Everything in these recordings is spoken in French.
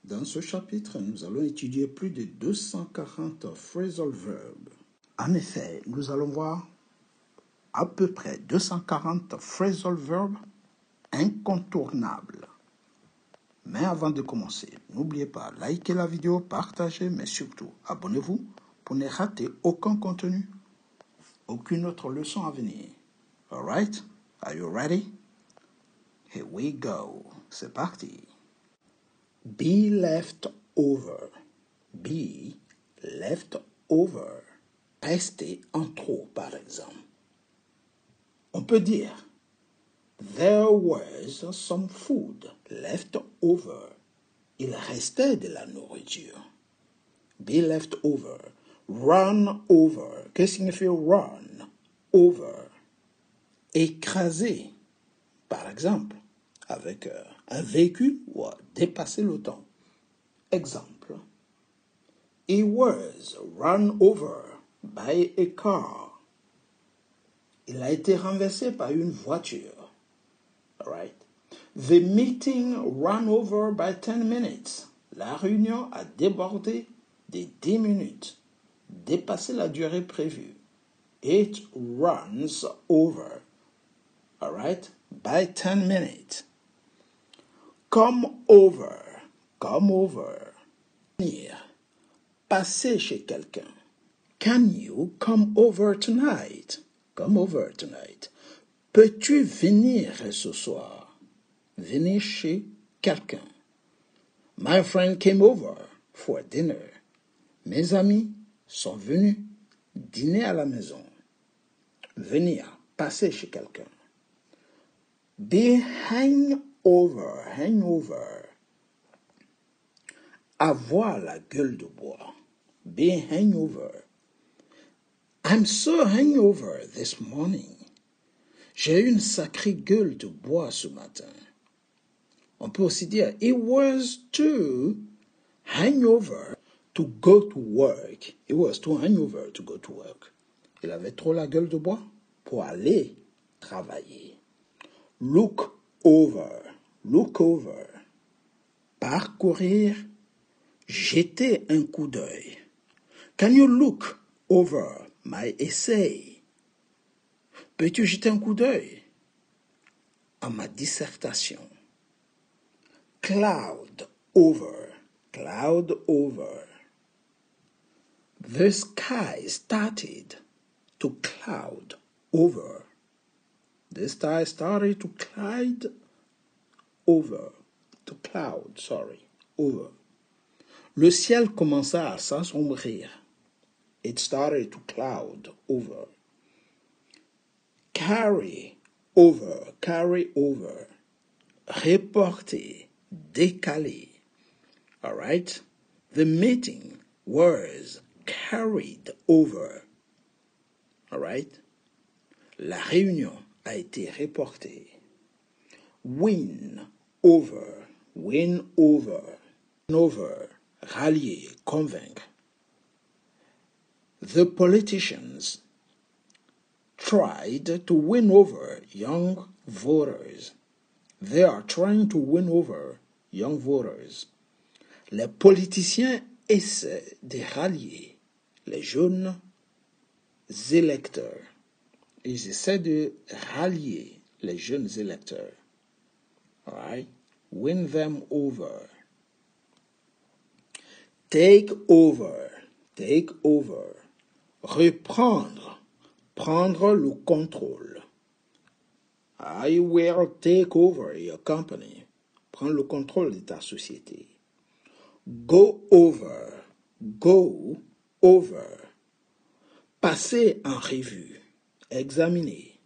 Dans ce chapitre, nous allons étudier plus de 240 phrasal verbs. En effet, nous allons voir à peu près 240 phrasal verbs incontournables. Mais avant de commencer, n'oubliez pas, likez la vidéo, partagez, mais surtout, abonnez-vous pour ne rater aucun contenu, aucune autre leçon à venir. Alright? Are you ready? Here we go. C'est parti. Be left over. Be left over. Rester en trop, par exemple. On peut dire There was some food left over. Il restait de la nourriture. Be left over. Run over. Que signifie run? Over. Écraser, par exemple, avec un véhicule ou dépasser le temps. Exemple. He was run over by a car. Il a été renversé par une voiture. Right? The meeting ran over by 10 minutes. La réunion a débordé de 10 minutes. Dépassé la durée prévue. It runs over. Alright? By 10 minutes. Come over. Come over. Venir. Passer chez quelqu'un. Can you come over tonight? Come over tonight. Peux-tu venir ce soir? Venir chez quelqu'un. My friend came over for dinner. Mes amis sont venus dîner à la maison. Venir, passer chez quelqu'un. Be hangover, hangover. Avoir la gueule de bois. Be hangover. I'm so hangover this morning. J'ai une sacrée gueule de bois ce matin. On peut aussi dire, it was too hangover to go to work. It was too hangover to go to work. Il avait trop la gueule de bois pour aller travailler. Look over. Look over. Parcourir. Jeter un coup d'œil. Can you look over my essay? Peux-tu jeter un coup d'œil à ma dissertation? Cloud over. Cloud over. The sky started to cloud over. The sky started to cloud over. To cloud, sorry. Over. Le ciel commença à s'assombrir. It started to cloud over. Carry over. Carry over. Reporter. Décaler. All right? The meeting was carried over. All right? La réunion a été reportée. Win over. Win over. Win over. Rallier, convaincre. The politicians tried to win over young voters. They are trying to win over young voters. Les politiciens essaient de rallier les jeunes électeurs. Ils essaient de rallier les jeunes électeurs. All right? Win them over. Take over. Take over. Reprendre. Prendre le contrôle. I will take over your company. Prendre le contrôle de ta société. Go over. Go over. Passer en revue. Examiner.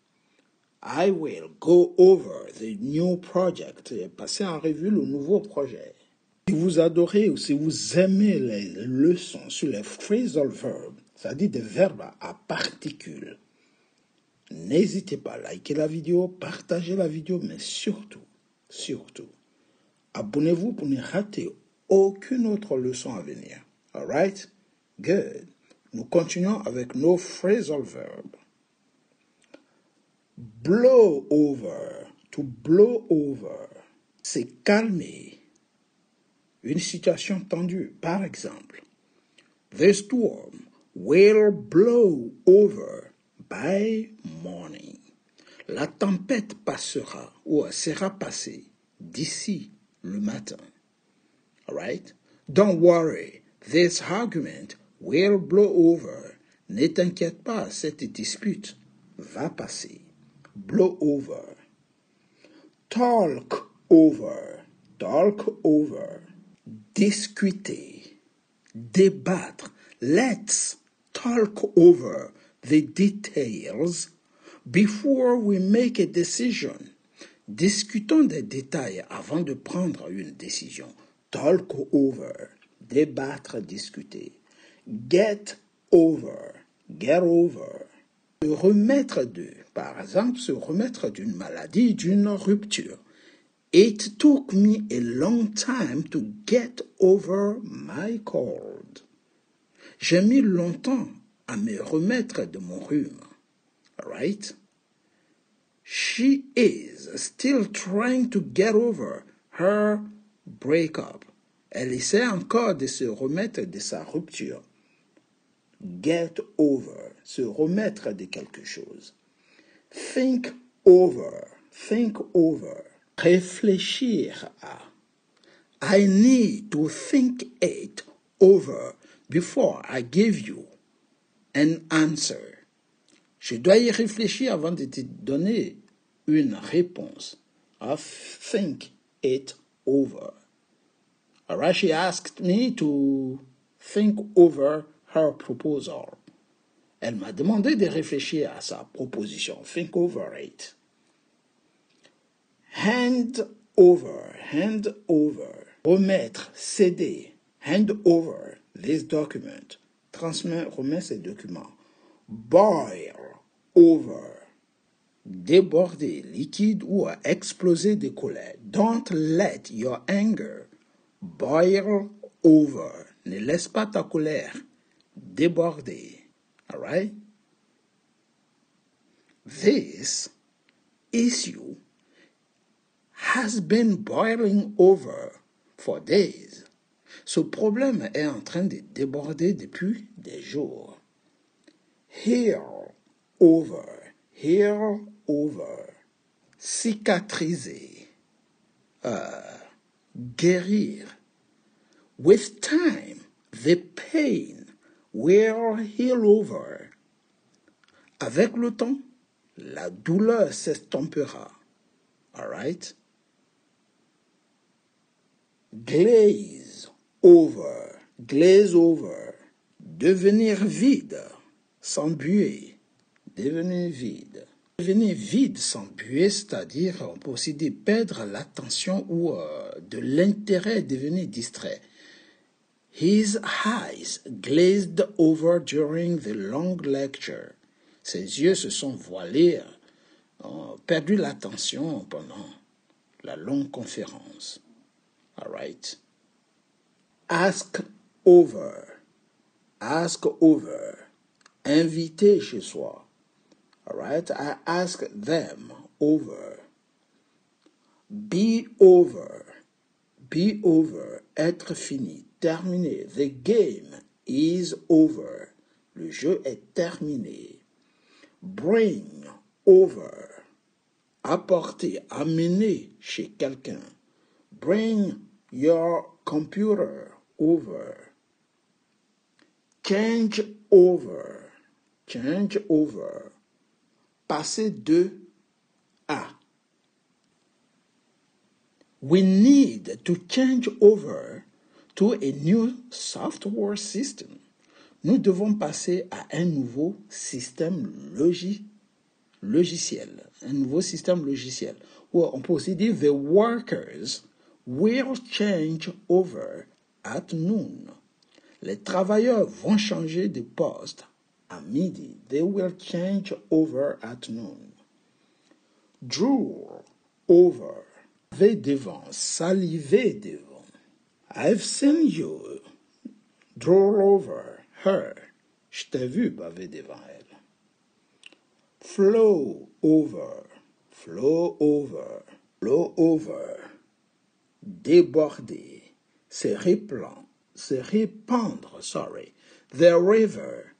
I will go over the new project. Passer en revue le nouveau projet. Si vous adorez ou si vous aimez les leçons sur les phrasal verbs, c'est-à-dire des verbes à particules, n'hésitez pas à liker la vidéo, partager la vidéo, mais surtout, abonnez-vous pour ne rater aucune autre leçon à venir. Alright? Good. Nous continuons avec nos phrasal verbs. Blow over. To blow over. C'est calmer. Une situation tendue, par exemple. The storm will blow over by morning. La tempête passera ou sera passée d'ici le matin. All right? Don't worry, this argument will blow over. Ne t'inquiète pas, cette dispute va passer. Blow over. Talk over. Talk over. Discuter. Débattre. Let's talk over the details before we make a decision. Discutons des détails avant de prendre une décision. Talk over. Débattre, discuter. Get over. Get over. Se remettre de, par exemple, se remettre d'une maladie, d'une rupture. It took me a long time to get over my cold. J'ai mis longtemps à me remettre de mon rhume. Right? She is still trying to get over her breakup. Elle essaie encore de se remettre de sa rupture. Get over, se remettre de quelque chose. Think over, think over. Réfléchir à. I need to think it over before I give you an answer. Je dois y réfléchir avant de te donner une réponse. I think it over. Alright, she asked me to think over her proposal. Elle m'a demandé de réfléchir à sa proposition. Think over it. Hand over, hand over. Remettre, céder. Hand over this document. Transmettre, remettre ces documents. Boil over. Déborder, liquide ou exploser de colère. Don't let your anger boil over. Ne laisse pas ta colère déborder. All right? This issue has been boiling over for days. Ce problème est en train de déborder depuis des jours. Heal over, heal over. Cicatriser, guérir. With time, the pain will heal over. Avec le temps, la douleur s'estompera. All right? Glaze over, glaze over. Devenir vide, s'embuer. Devenir vide. Devenir vide, s'embuer, c'est-à-dire on peut aussi dire perdre l'attention ou de l'intérêt, devenir distrait. His eyes glazed over during the long lecture. Ses yeux se sont voilés, ont perdu l'attention pendant la longue conférence. All right. Ask over. Ask over. Inviter chez soi. All right. I ask them over. Be over. Be over. Être fini. Terminé. The game is over. Le jeu est terminé. Bring over. Apporter, amener chez quelqu'un. Bring your computer over. Change over. Change over. Passer de à. We need to change over to a new software system. Nous devons passer à un nouveau système logiciel. Un nouveau système logiciel. Ou on peut aussi dire the workers will change over at noon. Les travailleurs vont changer de poste à midi. They will change over at noon. Drool over. Baver devant, saliver devant. I've seen you drool over her. Je t'ai vu baver devant elle. Flow over, flow over, flow over. Déborder, se répandre, sorry. The river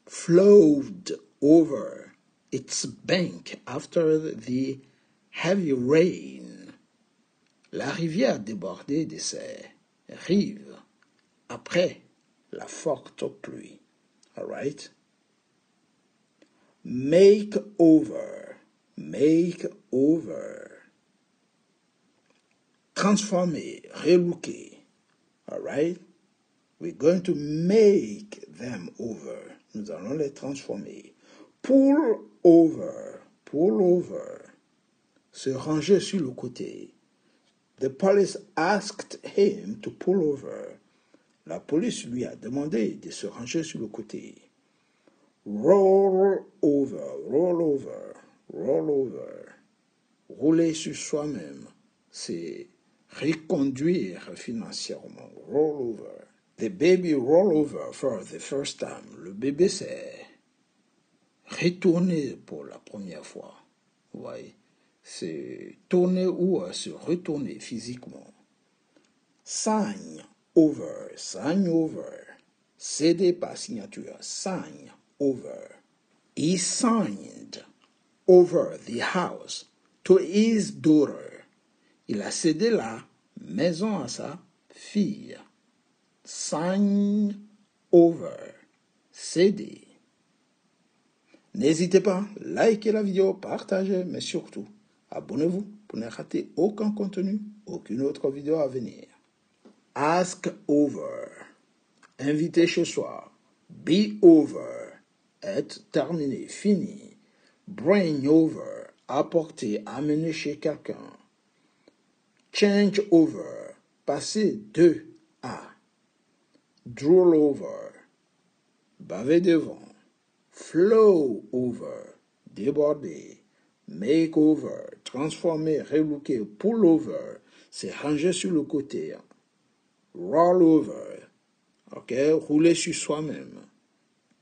flowed over its bank after the heavy rain. La rivière débordait de ses rives après la forte pluie. All right? Make over. Transformer, relooker. All right? We're going to make them over. Nous allons les transformer. Pull over. Se ranger sur le côté. The police asked him to pull over. La police lui a demandé de se ranger sur le côté. Roll over. Rouler sur soi-même, c'est reconduire financièrement. Roll over. The baby roll over for the first time. Le bébé s'est retourné pour la première fois. Vous voyez, c'est tourner ou se retourner physiquement. Sign over. Céder par signature. Sign over. He signed over the house to his daughter. Il a cédé la maison à sa fille. Sign over. Céder. N'hésitez pas, likez la vidéo, partagez, mais surtout, abonnez-vous pour ne rater aucun contenu, aucune autre vidéo à venir. Ask over. Inviter chez soi. Be over. Être terminé, fini. Bring over. Apporter, amener chez quelqu'un. Change over. Passer de à. Drool over. Baver devant. Flow over. Déborder. Make over. Transformer, relooker. Pull over. C'est ranger sur le côté. Roll over. Ok, rouler sur soi-même.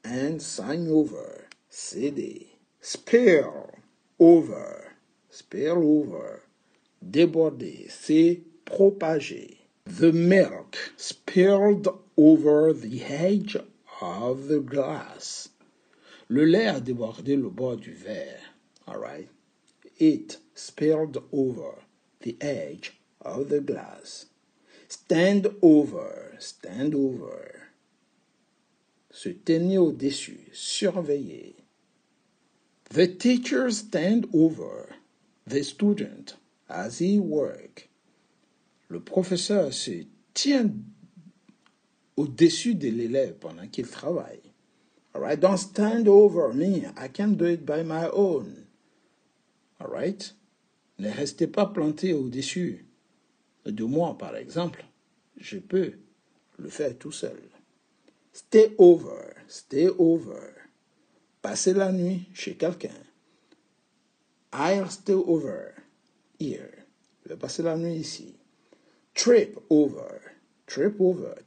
And sign over. Céder. Spill over. Déborder, c'est propager. The milk spilled over the edge of the glass. Le lait a débordé le bord du verre. All right. It spilled over the edge of the glass. Stand over. Se tenir au-dessus, surveiller. The teacher stand over the student as he work. Le professeur se tient au-dessus de l'élève pendant qu'il travaille. All right, don't stand over me. I can't do it by my own. All right? Ne restez pas planté au-dessus de moi, par exemple. Je peux le faire tout seul. Stay over. Passer la nuit chez quelqu'un. I'll stay over here. Je vais passer la nuit ici. Trip over.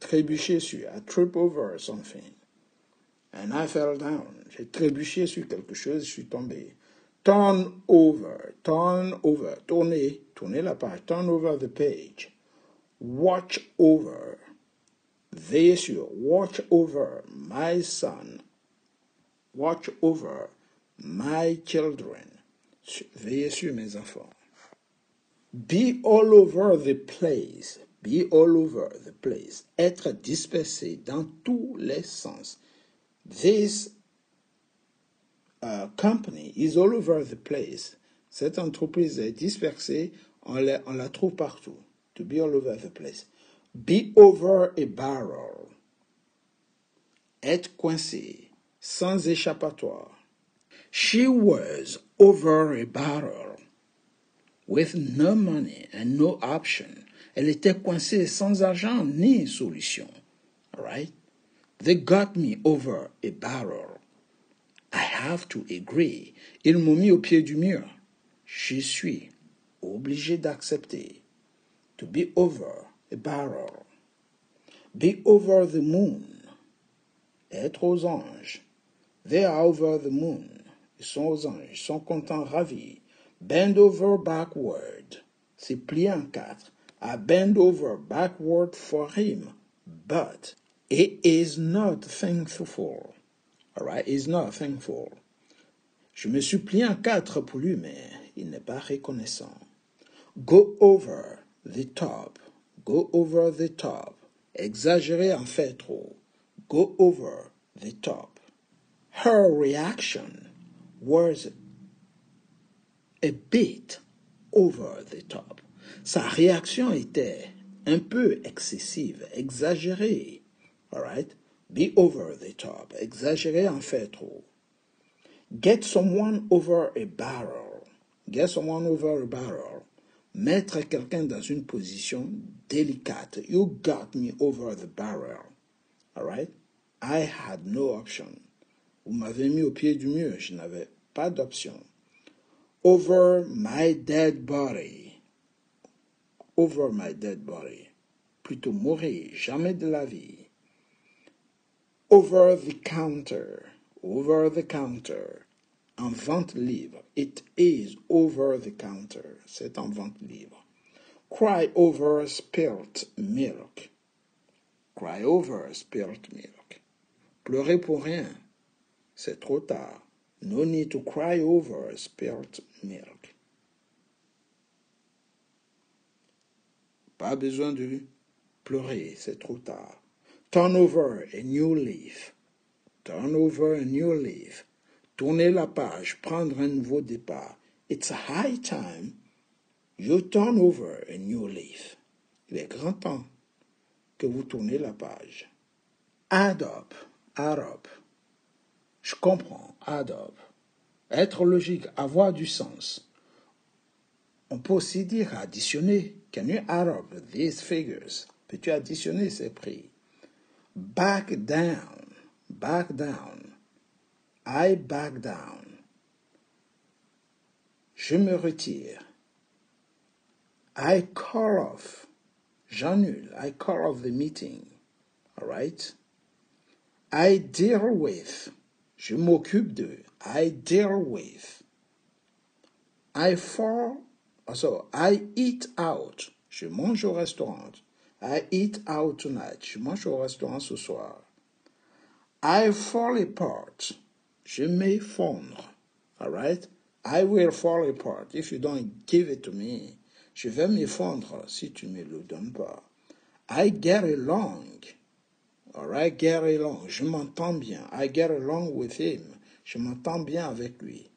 Trébucher sur. I trip over something. And I fell down. J'ai trébuché sur quelque chose, je suis tombé. Turn over. Tourner la page. Turn over the page. Watch over. Veillez sur. Watch over my son. Watch over my children. Veillez sur mes enfants. Be all over the place. Être dispersé dans tous les sens. This company is all over the place. Cette entreprise est dispersée, on la trouve partout. To be all over the place. Be over a barrel. Être coincé, sans échappatoire. She was over a barrel with no money and no option. Elle était coincée sans argent ni solution. All right? They got me over a barrel. I have to agree. Ils m'ont mis au pied du mur. Je suis obligé d'accepter. To be over a barrel. Be over the moon. Être aux anges. They are over the moon. Ils sont aux anges. Ils sont contents, ravis. Bend over backward. C'est plié en quatre. I bend over backward for him, but he is not thankful. All right, he's not thankful. Je me suis plié en quatre pour lui, mais il n'est pas reconnaissant. Go over the top. Go over the top. Exagérer en fait trop. Go over the top. Her reaction was a bit over the top. Sa réaction était un peu excessive, exagérée. All right? Be over the top. Exagérer en fait trop. Get someone over a barrel. Get someone over a barrel. Mettre quelqu'un dans une position délicate. You got me over the barrel. All right? I had no option. Vous m'avez mis au pied du mur. Je n'avais pas d'option. Over my dead body. Over my dead body. Plutôt mourir, jamais de la vie. Over the counter. Over the counter. En vente libre. It is over the counter. C'est en vente libre. Cry over spilt milk. Cry over spilt milk. Pleurer pour rien. C'est trop tard. No need to cry over spilt milk. Pas besoin de pleurer, c'est trop tard. Turn over a new leaf. Turn over a new leaf. Tourner la page, prendre un nouveau départ. It's high time you turn over a new leaf. Il est grand temps que vous tournez la page. Add up, add up. Je comprends, add up. Être logique, avoir du sens. On peut aussi dire additionner. Can you add up these figures? Peux-tu additionner ces prix? Back down, back down. I back down. Je me retire. I call off. J'annule. I call off the meeting. All right? I deal with. Je m'occupe de. I deal with. I eat out. Je mange au restaurant. I eat out tonight. Je mange au restaurant ce soir. I fall apart. Je m'effondre. All right? I will fall apart if you don't give it to me. Je vais m'effondre si tu ne me le donnes pas. I get along. All right? Get along. Je m'entends bien. I get along with him. Je m'entends bien avec lui.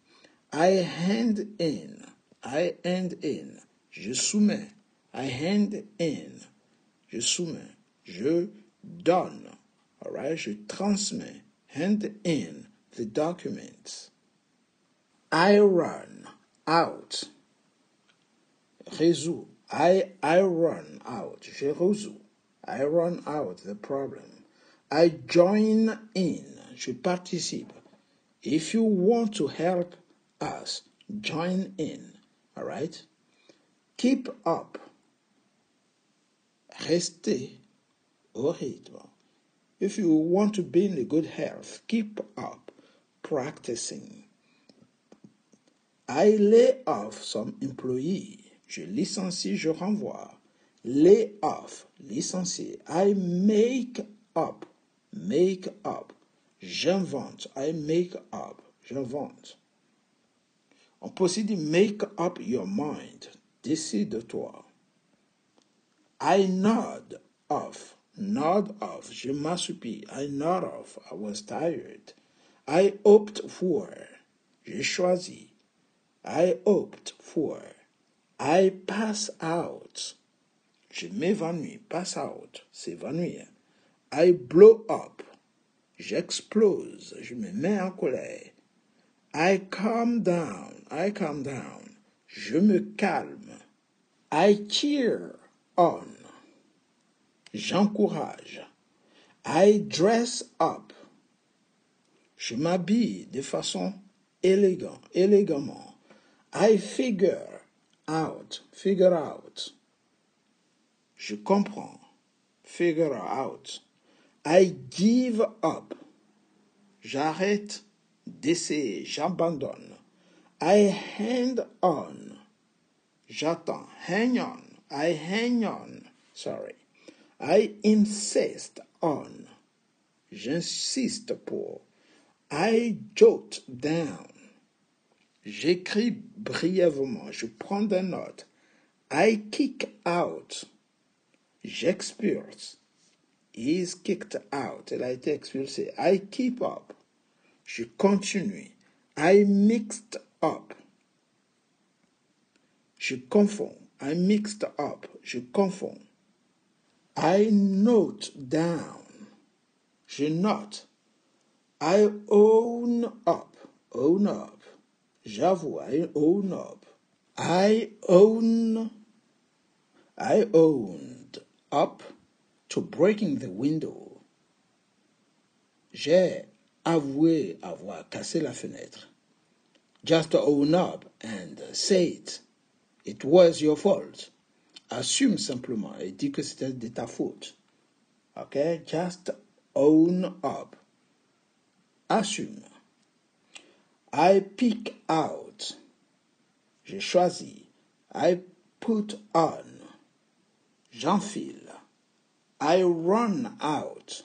I hand in. I hand in. Je soumets. I hand in. Je soumets. Je donne. All right? Je transmets. Hand in the documents. I run out. Résous. I run out. Je résous. I run out the problem. I join in. Je participe. If you want to help us, join in. All right? Keep up. Restez au rythme. If you want to be in good health, keep up practicing. I lay off some employee. Je licencie, je renvoie. Lay off, licencier. I make up. Make up. J'invente. I make up. J'invente. On peut aussi dire make up your mind. Décide-toi. I nod off. Nod off. Je m'assoupis. I nod off. I was tired. I opt for. J'ai choisi. I opt for. I pass out. Je m'évanouis. Pass out. S'évanouir. I blow up. J'explose. Je me mets en colère. I calm down. I calm down. Je me calme. I cheer on. J'encourage. I dress up. Je m'habille de façon élégamment. I figure out. Figure out. Je comprends. Figure out. I give up. J'arrête d'essayer. J'abandonne. I hang on. J'attends. Hang on. I hang on. Sorry. I insist on. J'insiste pour. I jot down. J'écris brièvement. Je prends des notes. I kick out. J'expulse. He is kicked out. Elle a été expulsée. I keep up. Je continue. I mixed up. Je confonds. I mixed up. Je confonds. I note down. Je note. I own up. Own up. J'avoue. I own up. I owned up to breaking the window. J'ai avoué avoir cassé la fenêtre. Just own up and say it. It was your fault. Assume simplement et dis que c'était de ta faute. Okay? Just own up. Assume. I pick out. J'ai choisi. I put on. J'enfile. I run out.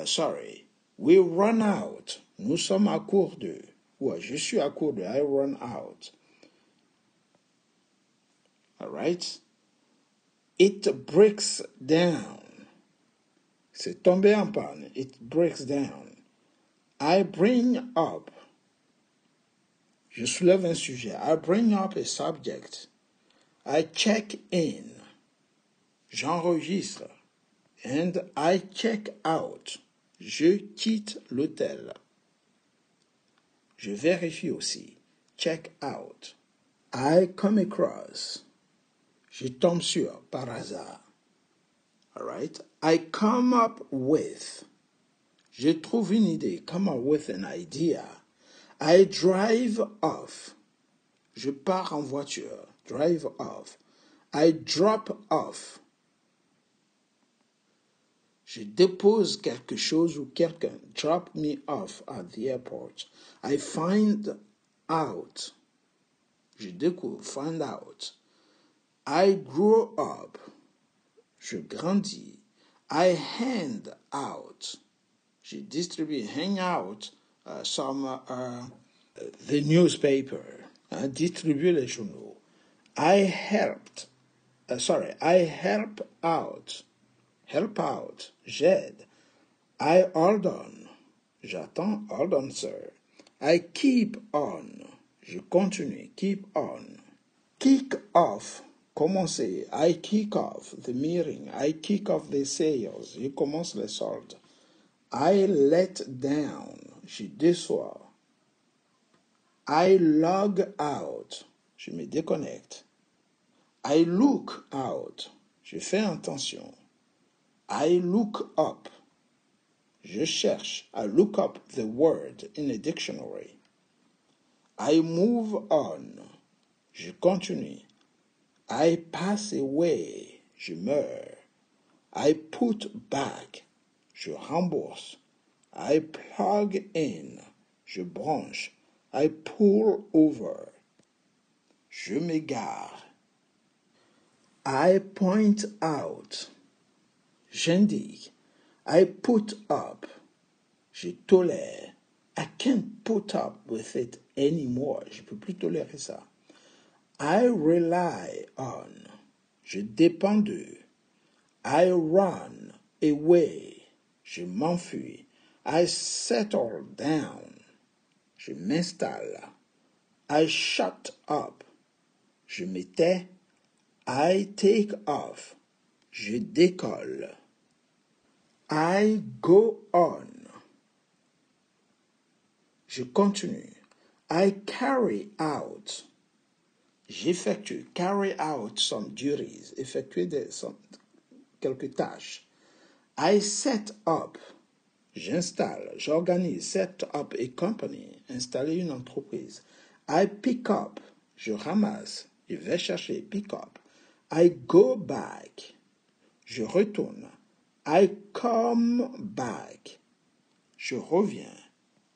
Sorry. We run out. Nous sommes à court de. Ouais, je suis à court de. I run out. All right? It breaks down. C'est tombé en panne. It breaks down. I bring up. Je soulève un sujet. I bring up a subject. I check in. J'enregistre. And I check out. Je quitte l'hôtel. Je vérifie aussi. Check out. I come across. Je tombe sur, par hasard. All right? I come up with. Je trouve une idée. Come up with an idea. I drive off. Je pars en voiture. Drive off. I drop off. Je dépose quelque chose ou quelqu'un. Drop me off at the airport. I find out. Je découvre. Find out. I grow up. Je grandis. I hand out. Je distribue. Hang out. The newspaper. Distribuer les journaux. I helped. I help out. Help out. J'aide. I hold on. J'attends. Hold on, sir. I keep on. Je continue. Keep on. Kick off. Commencer. I kick off the meeting. I kick off the sales. Je commence les soldes. I let down. Je déçois. I log out. Je me déconnecte. I look out. Je fais attention. I look up. Je cherche. I look up the word in a dictionary. I move on. Je continue. I pass away. Je meurs. I put back. Je rembourse. I plug in. Je branche. I pull over. Je m'égare. I point out. J'indique. I put up. Je tolère. I can't put up with it anymore. Je peux plus tolérer ça. I rely on. Je dépends d'eux. I run away. Je m'enfuis. I settle down. Je m'installe. I shut up. Je me tais. I take off. Je décolle. I go on. Je continue. I carry out. J'effectue. Carry out some duties. Effectuer quelques tâches. I set up. J'installe. J'organise. Set up a company. Installer une entreprise. I pick up. Je ramasse. Je vais chercher. Pick up. I go back. Je retourne. I come back. Je reviens.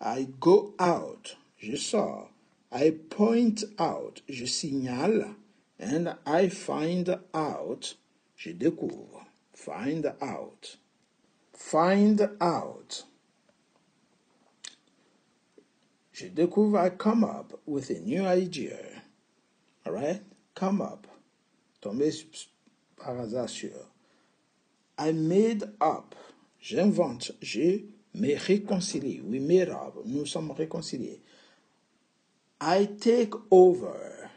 I go out. Je sors. I point out, je signale, and I find out, je découvre. Find out. Find out. Je découvre, I come up with a new idea. All right? Come up. Tomber par hasard sur. I made up. J'invente. Je me réconcilie. We made up. Nous sommes réconciliés. I take over.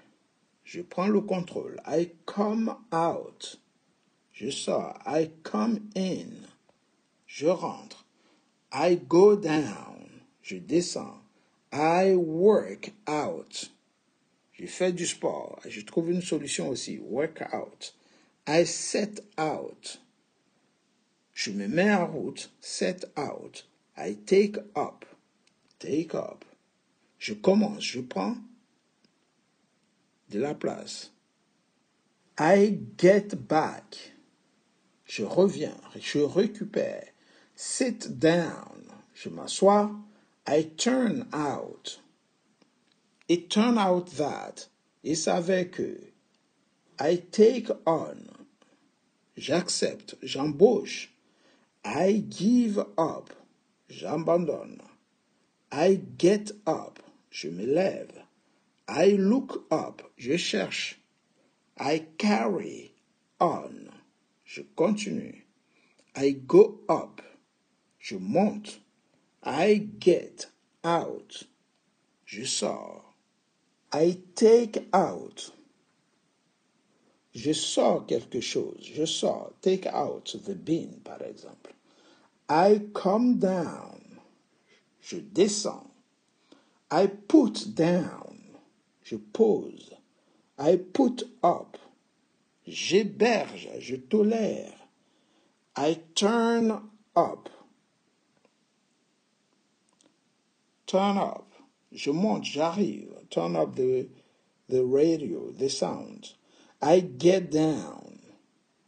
Je prends le contrôle. I come out. Je sors. I come in. Je rentre. I go down. Je descends. I work out. Je fais du sport. Je trouve une solution aussi. Work out. I set out. Je me mets en route. Set out. I take up. Take up. Je commence. Je prends de la place. I get back. Je reviens. Je récupère. Sit down. Je m'assois. I turn out. It turned out that. Il s'avère que. I take on. J'accepte. J'embauche. I give up. J'abandonne. I get up. Je me lève. I look up. Je cherche. I carry on. Je continue. I go up. Je monte. I get out. Je sors. I take out. Je sors quelque chose. Je sors. Take out the bin, par exemple. I come down. Je descends. I put down. Je pose. I put up. J'héberge. Je tolère. I turn up. Turn up. Je monte, j'arrive. Turn up the radio, the sound. I get down.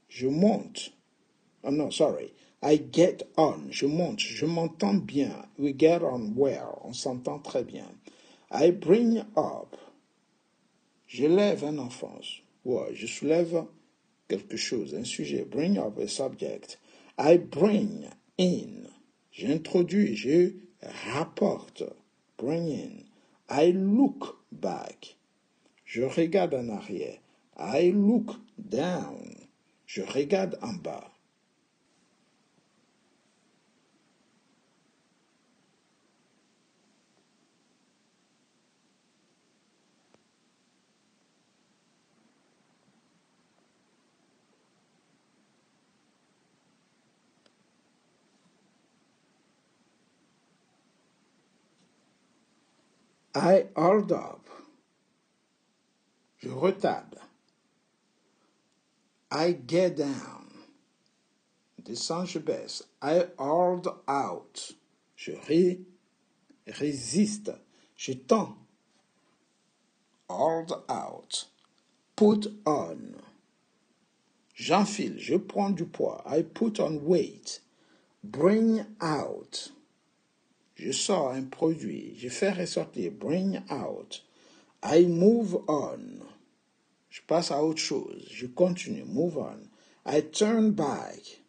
Je monte. Oh no, sorry. I get on. Je monte. Je m'entends bien. We get on well. On s'entend très bien. I bring up. Je lève un enfant. Ouais, je soulève quelque chose, un sujet. Bring up a subject. I bring in. J'introduis, je rapporte. Bring in. I look back. Je regarde en arrière. I look down. Je regarde en bas. I hold up. Je retarde. I get down. Descends, je baisse. I hold out. Je résiste. Je tends. Hold out. Put on. J'enfile. Je prends du poids. I put on weight. Bring out. Je sors un produit. Je fais ressortir. Bring out. I move on. Je passe à autre chose. Je continue. Move on. I turn back.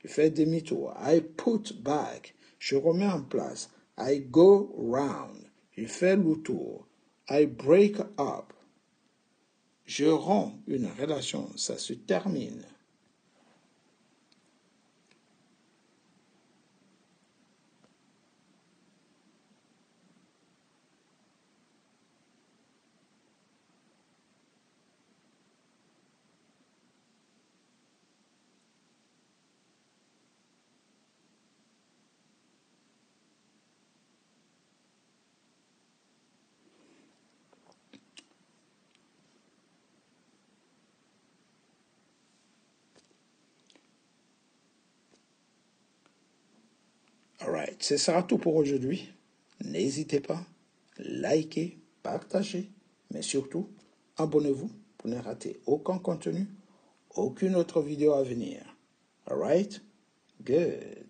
Je fais demi-tour. I put back. Je remets en place. I go round. Je fais le tour. I break up. Je romps une relation. Ça se termine. Alright, ce sera tout pour aujourd'hui. N'hésitez pas, likez, partagez, mais surtout, abonnez-vous pour ne rater aucun contenu, aucune autre vidéo à venir. Alright? Good.